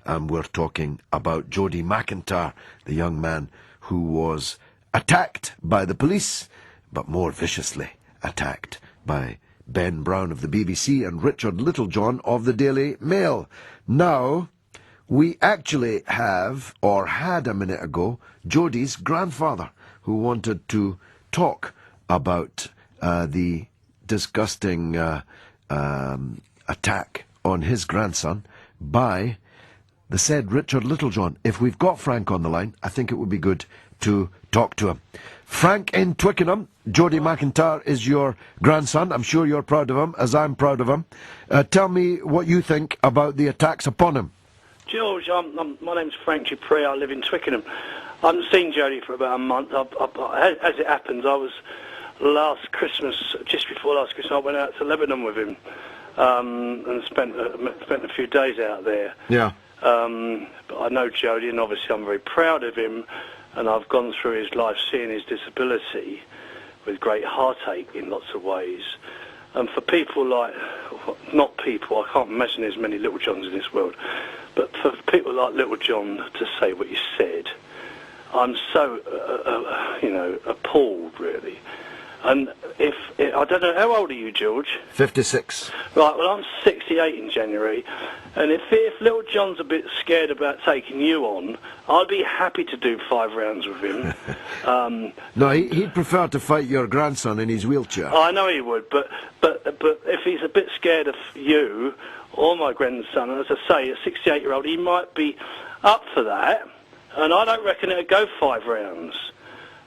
and we're talking about Jody McIntyre, the young man who was attacked by the police, but more viciously attacked by Ben Brown of the BBC and Richard Littlejohn of the Daily Mail. Now, we actually have, or had a minute ago, Jody's grandfather, who wanted to talk about the disgusting attack on his grandson by the said Richard Littlejohn. If we've got Frank on the line, I think it would be good to talk to him. Frank in Twickenham, Jody McIntyre is your grandson. I'm sure you're proud of him, as I'm proud of him. Tell me what you think about the attacks upon him. George, my name's Frank Dupree. I live in Twickenham. I haven't seen Jody for about a month. As it happens, I was last Christmas, just before last Christmas, I went out to Lebanon with him and spent a few days out there. Yeah. But I know Jody, and obviously I'm very proud of him, and I've gone through his life seeing his disability with great heartache in lots of ways. And for people like, not people, I can't imagine there's many Little Johns in this world, but for people like Little John to say what you said, I'm so, appalled, really. And I don't know, how old are you, George? 56. Right, well, I'm 68 in January, and if Little John's a bit scared about taking you on, I'd be happy to do 5 rounds with him. No, he'd prefer to fight your grandson in his wheelchair. I know he would, but if he's a bit scared of you or my grandson, and as I say, a 68-year-old, he might be up for that, and I don't reckon it'd go 5 rounds.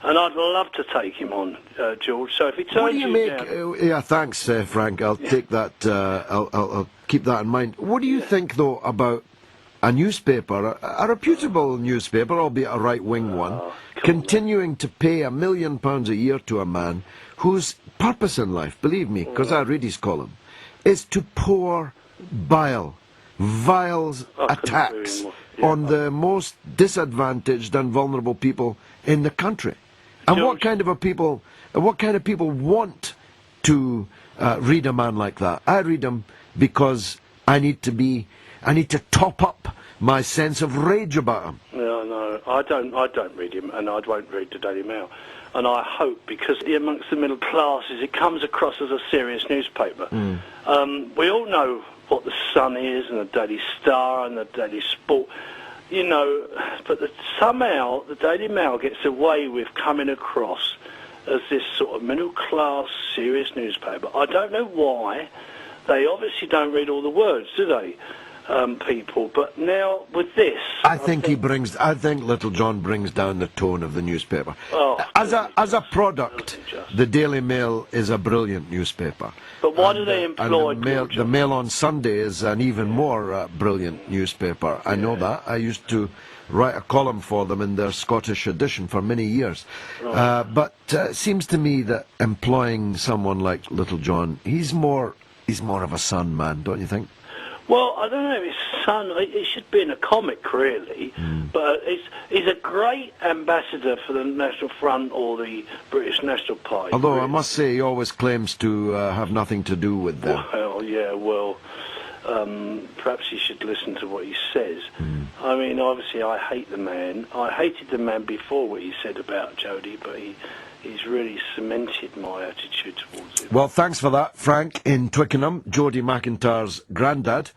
And I'd love to take him on, George. So if he turns down... yeah, thanks, Frank. I'll take that. I'll keep that in mind. What do you think, though, about a newspaper, a reputable newspaper, albeit a right-wing one, continuing to pay £1 million a year to a man whose purpose in life, believe me, because I read his column, is to pour vile attacks on the most disadvantaged and vulnerable people in the country? And George, what kind of people want to read a man like that? I read him because I need to top up my sense of rage about him. No, I don't read him, and I won't read the Daily Mail. And I hope, because amongst the middle classes, it comes across as a serious newspaper. We all know what the Sun is, and the Daily Star, and the Daily Sport. You know, but somehow the Daily Mail gets away with coming across as this sort of middle-class, serious newspaper. I don't know why. They obviously don't read all the words, do they, people? But now, with this... I think Little John brings down the tone of the newspaper. Oh, as a product, the Daily Mail is a brilliant newspaper. But why do they employ... The Mail on Sunday is an even more brilliant newspaper. I know that. I used to write a column for them in their Scottish edition for many years. Right. But it seems to me that employing someone like Little John, he's more of a Sun man, don't you think? Well, I don't know if his son, it should be in a comic, really, but he's a great ambassador for the National Front or the British National Party. Although really. I must say he always claims to have nothing to do with them. Well, yeah, perhaps you should listen to what he says. I mean, obviously I hate the man. I hated the man before what he said about Jody, but he's really cemented my attitude towards him. Well, thanks for that, Frank in Twickenham, Jody McIntyre's grandad.